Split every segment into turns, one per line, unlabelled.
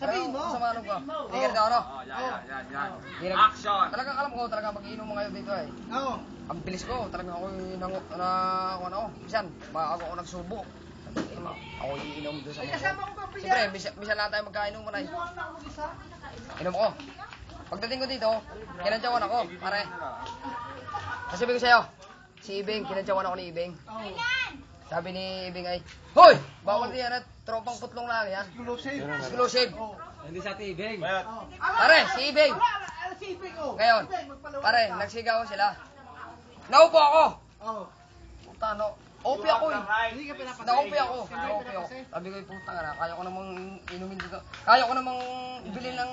Sabihin mo.
Sa manong ko. Hindi ka rin ano?
Yan. Action!
Talagang alam ko, talaga mag-iinom mo ngayon dito eh.
Oo.
Ang bilis ko, talagang ako ano, bisan, bago ako nagsubo. Ako iinom doon sa mga.
Kasama ko kape yan.
Siyempre, bisan lahat tayo magkainom mo na eh. Inom ko. Pagdating ko dito, kinantyawan ako, pare. Sasabihin ko sa'yo, si Ibing, kinantyawan ako ni Ibing. Sabi ni Ibing ay, hoy! Bawal yan at tropang putlong lang yan. Exclusive.
Hindi sa tibig.
Pare, si Ibing.
Si Ibing, oh.
Ngayon, pare, nagsigaw sila. Naupo ako!
Oo.
Puta, no. Opi ako eh.
Hindi ka pinapasay.
Naupi ako. Naupi ako. Sabi ko, puta nga na, kaya ko namang inumin dito. Kaya ko namang bilhin ng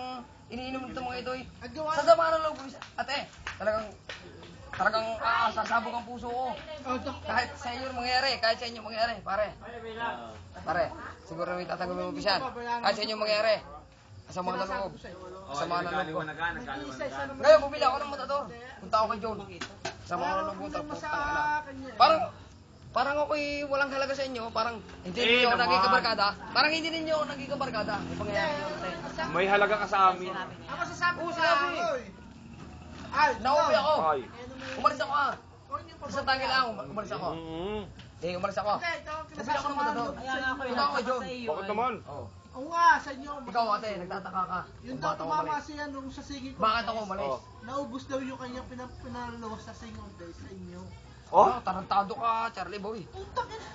iniinom dito mga ito eh. Sa sama ng loob, ate, talagang sasabog ang puso ko. Kahit sa inyo mangyari, kahit sa inyo mangyari, pare. Pare, siguro may tatanggapin mo pisan. Kahit sa inyo mangyari. Kasama ng loob. Kasama ng loob ko. Ngayon, bumili ako ng matador. Punta ako kay John. Kasama ng loob ko. Parang ako'y walang halaga sa inyo. Parang hindi ninyo ako naging kabarkada. Parang hindi ninyo ako naging kabarkada. May pangyayari yun, ate.
May halaga ka sa amin.
Ako sasabi ko
sinabi.
Ay,
Naupi ako.
Ay.
Umalis ako ah. Sa tangi lang, umalis ako. Eh, umalis ako. Bumili ako ng matador. Punta ako kay John.
Bakit naman?
Oo nga, sa inyo.
Ikaw ate, nagtataka ka.
Yung
Kung
daw
bakit ako
tumama
umalis.
siya nung sa singing
Bakit ako umalis?
Naubos daw yung kanyang pinalo sa singing contest sa inyo.
Oh, tarantado ka, Charlie boy.
Putak ina.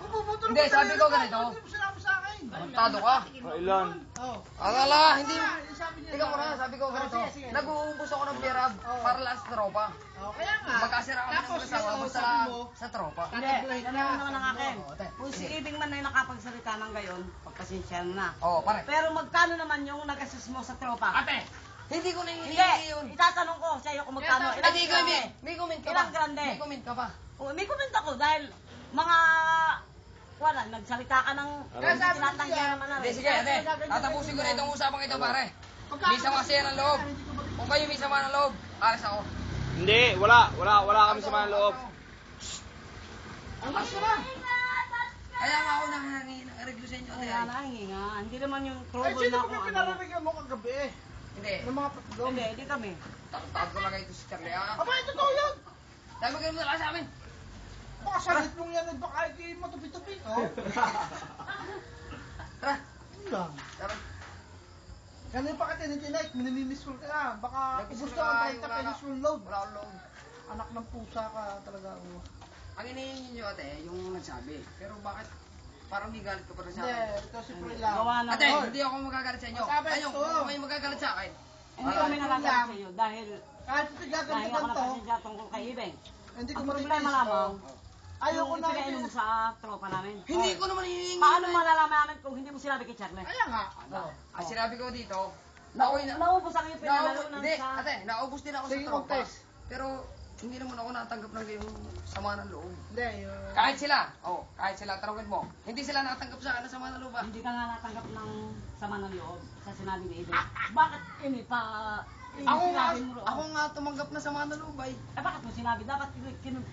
Bubutol
Hindi, sabi ko ganito.
Hindi mo sinabi sa akin.
Tarantado ka.
Kailan?
Oo.
Akala, hindi.
Sabi niya.
Ikaw muna, sabi ko ganito. Nag-uumpos ako ng beer para lang sa tropa.
Kaya nga.
Magkasira ako
Tapos,
sa kasama, basta
sabi mo,
sa tropa.
Hindi, ganoon naman ang akin.
Oo, ate.
Kung si Ibing man ay nakapagsalita ng gayon, pagpasensya na.
Oo, pare.
Pero magkano naman yung nag-assist mo sa tropa?
Ate, hindi ko
Hindi,
nangyayari yun.
itatanong ko sa iyo kung magkano.
Ate, ikaw, may comment ka
Ilang
pa.
grande?
May comment ka pa.
May comment ako dahil mga wala, nagsalita ka ng tinatanggihan naman na.
Hindi, sige, ate. Tatapusin ko na itong usapang ito, pare. May sama siya ng loob. Kung kayo may sama ng loob, alas ako.
Hindi, wala kami sa mga loob.
Alas na. Kaya nga ako nang-review sa inyo, ate.
Kaya na, nga. Hindi naman yung
Ay,
trouble
sino
na
ko
kung ano.
pinararigan mo kagabi?
Hindi.
Ng mga patlong.
Hindi kami.
Takot ko lang ito si Charlie, ah.
Aba, ito totoo yun.
Dahil magkaroon na lang sa amin.
Baka salit mong yan, baka hindi matupi-tupi. Oh.
Tara.
Yun lang.
Tara.
Ganun pa ka tinitinik, minimimiss ko ka na. Baka
Nag-miss
ubus
ko
ka
na,
ang 30
wala
pesos
na.
full load.
Wala akong load.
Anak ng pusa ka talaga. Oh.
Ang inihin niyo, ate, yung nagsabi. Pero bakit parang may galit ka pa rin sa
Hindi,
akin?
ito si Pre lang.
Gawa na.
Ate, hindi ako magagalit sa inyo.
Masabi,
Ayun,
ito.
kung kayo magagalit sa akin.
Hindi kami nagagalit sa iyo dahil
Kahit ito
dahil
gaganto
ako
ganito,
napasensya tungkol kay Ibeng.
hindi ko
Ang problema
matitiis.
lamang,
Ayaw ko
yung
na
ipinainom mo sa tropa namin.
Hindi ko naman hinihingi.
Paano malalaman namin kung hindi mo sinabi kay Charlie?
Kaya nga.
Ang sinabi ko dito, ako'y
Naubos ang iyong pinanalunan
Hindi,
sa...
ate, naubos din ako sa
Sige,
tropa.
contest.
Pero hindi naman ako natanggap ng yung sama ng loob.
Hindi, yun.
Kahit sila, tarungin mo. Hindi sila natanggap sa akin ng sama ng loob.
Hindi ka nga natanggap ng sama ng loob sa sinabi ni Ibeng. Bakit ini pa...
Ako nga tumanggap na sama ng loob ay.
Bakit mo sinabi? Dapat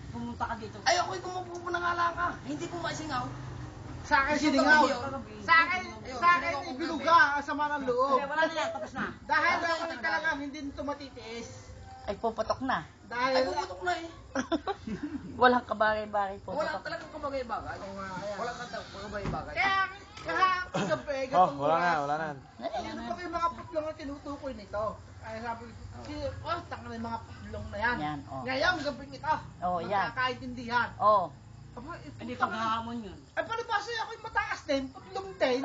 pumunta ka dito.
Ay, ako'y kumupupo ng ala ka. Hindi ko maisingaw.
Sa akin siningaw.
Ayun,
Sa akin
sinigaw ko
ibinuga ang sama ng loob.
Okay, wala na yan. Tapos na.
Dahil ako talagang hindi nito matitiis.
Ay, puputok na.
Dahil...
Ay, pumutok na eh.
Walang kabagay-bagay po.
Wala talagang kabagay-bagay. Wala kabagay-bagay.
Kaya kagabi,
Wala na.
Ano pa yung mga putlong na tinutukoy nito? Ay sabi ko, taka na yung mga putlong na yan.
Yan, oh.
Ngayon, gabing ito.
Oh, yan.
Magkakaintindihan.
Oh.
Aba,
Hindi paghahamon yun.
Ay, paano ba siya ako'y mataas din? Putlong din.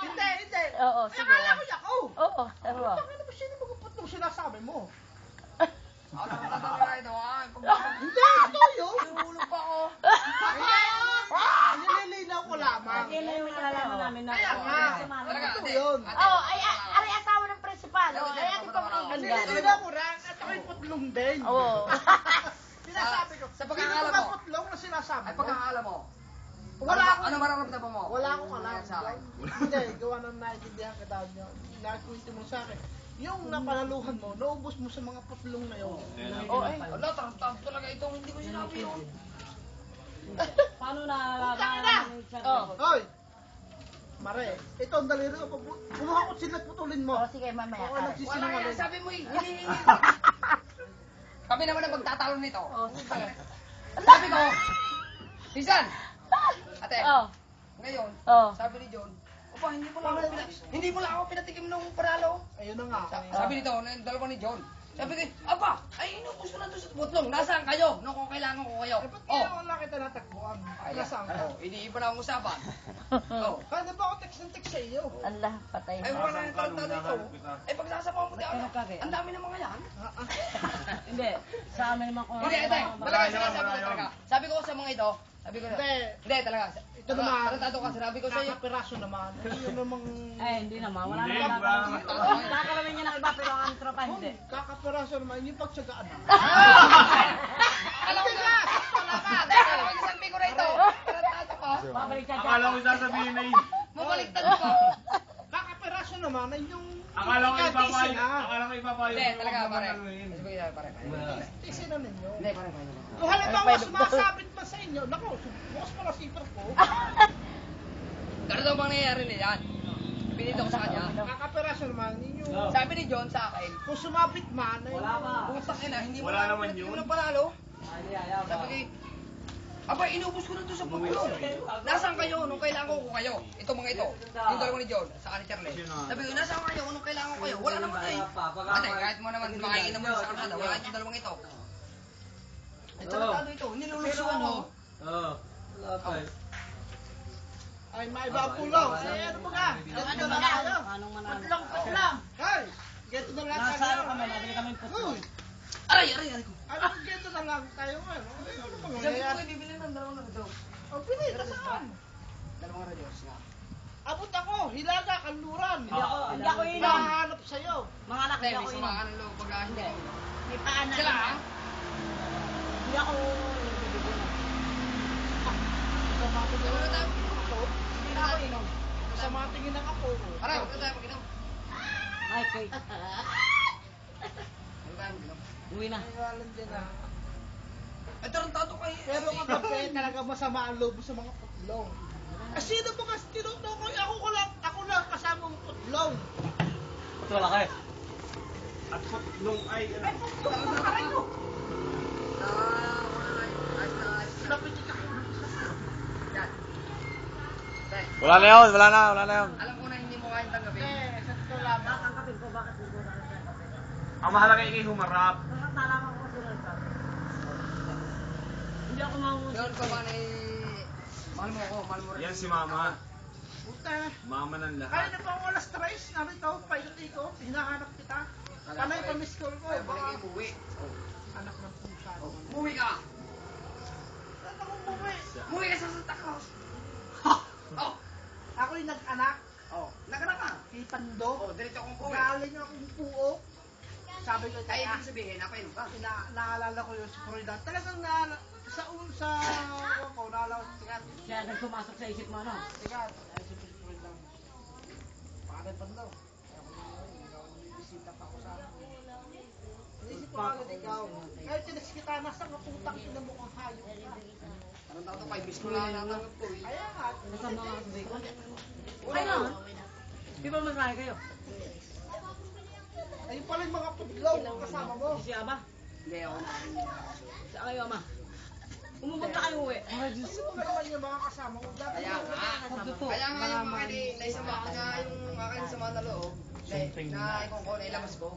Hindi.
Oo,
Ay,
sige.
akala ko ako.
Oo, pero.
Bakit naman sino mga putlong sinasabi mo?
Ano na talaga ito ah?
Hindi, ito yun.
Nahulog pa ako.
Nililinaw ko lamang.
Yan na yung nalalaman namin na...
Kaya nga.
Talaga,
Ito
ate.
yun.
Oh, ay asawa ng principal. Oh, ay ate pa
Nililinaw ko rin at ako'y putlong din.
Oo.
Sinasabi ko.
Sa pagkakaalam
Sino
mo.
mga putlong na sinasabi
Ay,
mo?
pagkakaalam mo.
Wala ako.
Ano mararamdaman mo?
Wala akong alam.
Yan sa akin.
Hindi, gawa ng naiintindihan kita nyo. Nakwento mo sa akin. Yung napanaluhan mo, naubos mo sa mga putlong na yun.
Oh, ay, wala, tarantado talaga ito. Hindi ko sinabi yun.
Paano nalalaman ni Charlie?
Hoy! Mare, ito ang daliri ko. Kumuha ko sila, putulin mo.
O, sige, mamaya.
Oo,
Aray.
Wala
nagsisinungaling.
yan, sabi mo eh. Hinihingi. Kami naman ang magtatalo nito.
O, sige.
Sabi ko, Pisan, ate,
O,
ngayon,
o.
sabi ni John, Opa, hindi mo lang ako pinatikim nung panalo.
Ayun na nga.
Sabi nito, dalawa ni John. Sabi ko, Aba, ay inubos ko na doon sa butlong. Nasaan kayo? Nung kung kailangan ko kayo.
Eh, ba't
Oh,
kaya wala kita natakbuhan? Nasaan ka?
oh, iniiba na ang usapan. Oh.
Kaya na ba ako text ng text sa iyo?
Allah, patay
Ay,
na.
wala na yung tarantado ito. Ay, pagsasama mo di ano, ang dami ng mga yan.
Hindi. Sa amin naman kung
Hindi, ito. Talaga sinasabi ko talaga. Sabi ko sa mga ito, sabi ko,
Hindi.
hindi talaga.
Ito naman.
Tarantado ka, sinabi ko sa iyo.
Kakapiraso naman. Yun namang...
Eh, hindi naman. Wala
Hindi,
naman
wala
kakalamin. Kakalamin niya ng iba, pero ang tropa hindi.
Kakapiraso naman. Yung pagsagaan na.
Alam mo na! Alam mo isang bigo na ito. Tarantado ka.
Babalik siya dyan.
Akala ko sasabihin na yun.
Mabaliktad ka.
Kakapiraso naman ay yung...
Akala ko ipapayo.
ikatisi na.
Akala ko ipapayo.
Hindi, talaga
Huwag
pare.
naman anuhin.
Sabi ko, pare.
Tisi na ninyo.
Hindi, pare.
Kung halimbawa sumasabit pa sa inyo, naku, bukas pala sipar ko.
Ganito ang nangyayari nila yan. Pinito ko sa kanya.
Kakapiraso naman ninyo.
Sabi ni John sa akin,
Kung sumabit man, ay...
pumunta ka na, hindi mo
Wala
na
naman
pinatikim
yun.
ng panalo. Sabi ko, Aba, inubos ko na doon sa putlong. Nasaan kayo nung kailangan ko kayo? Ito mga ito. Yung dalawa ni John, saka ni Charlie. Sabi ko, nasaan kayo nung kailangan ko kayo? Wala naman kayo. Ate, kahit mo naman makikita mo sa kanada, wala yung dalawang ito. Ay, tarantado ito. Nilulusuan mo.
Oo.
Ay, may babulaw. Ay, ano ba ka? Ganito na lang kayo.
Anong manalo?
Patlang. Hay! Ganito na lang
Nasa
kayo.
ano kami, nabili kami puso.
Uy!
Aray ko.
Ano, ganito na lang tayo ngayon. Ano bang
Sabi ko,
nangyayari?
bibili ng dalawang na ito.
Oh, pinita saan?
Dalawang radios nga.
Abot ako, hilaga, kanluran.
Hindi ako inom.
Hinahanap sa'yo.
Mga anak,
Hindi,
hindi ako
may
inom.
sumakan ng loob pag hindi.
May paanan.
Sila ha?
Hindi ako bibigyan.
Sa mga tingin
Wala tayo.
hindi na ako inom. Sa mga tingin ng ako.
Aray, wala tayo mag-inom.
Ay, Kate.
Wala tayo mag-inom.
Uwi na.
Nangalan din na.
Ay, tarantado kayo.
Pero kagabi talaga masama ang loob sa mga putlong. Sino ba kasi tinutukoy? Ako lang kasama ang putlong.
Wala kayo. At putlong ay...
Ay, putlong ang karay ko.
Lapit ka. Yan. Tay,
Wala na yun, wala na yun.
alam ko na hindi mo kayang tanggapin.
Eh, sa totoo lang.
Tatangkapin ko, bakit hindi ko tatangkapin?
Ang mahalaga ikay humarap.
Nalaman ko sila sa. Hindi ako mahusay.
Yun ko man eh... Mahal mo ako, mahal mo rin.
Yan si mama.
Puta.
Mama ng
Kaya
lahat.
na pa ang alas 3, narito, paikuti ko, hinahanap kita. Panay pa miss call ko,
Ay,
baka
balik ibuwi.
anak ng pusa.
Umuwi ka.
Saan ako umuwi?
Umuwi ka sa Santa Claus. Oh,
Ako yung nag-anak,
oh, naganak ka.
kay Pando.
Oh, diretso akong puwi.
Galing akong puo. Sabi ko,
Ay,
kaya,
ibig sabihin, napainom ka.
naalala ko yung si Florida. Talagang sa ko, naalala ko, tigat,
Kaya nagpumasok sa isip mo, ano?
tigat, ay si Florida. Pare Pando. Ikaw, bisita pa ako sa akin. Inisip ko agad ikaw. Kaya tinis kita, nasa kaputang ina mo kang hayop ka.
Anong tato kay Miss ko na natanggap ko eh.
Kaya nga,
Nasaan mga kasabay ko?
Wala
Ano?
na.
Di ba masaya kayo?
ayun pala yung mga pudlaw kasama mo.
Si Aba?
Hindi ako na.
Saan kayo, Ama? Umupunta kayo uwi.
Kasi mo ba naman yung mga kasama mo? Dati
Kaya
mo
nga.
Pagdupo.
Kaya nga yung mga naisama nga yung aking sama na loob. Na ikong ko, nailabas ko.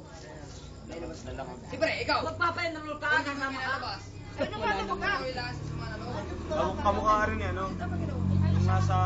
Nailabas na lang. Siyempre, ikaw.
Magpapainarol ka,
Kung hindi mo
kasama ka.
pinalabas.
Ay, naman,
Ikaw kailangan sa sama na loob.
Kamukha rin yan, no? Yung nasa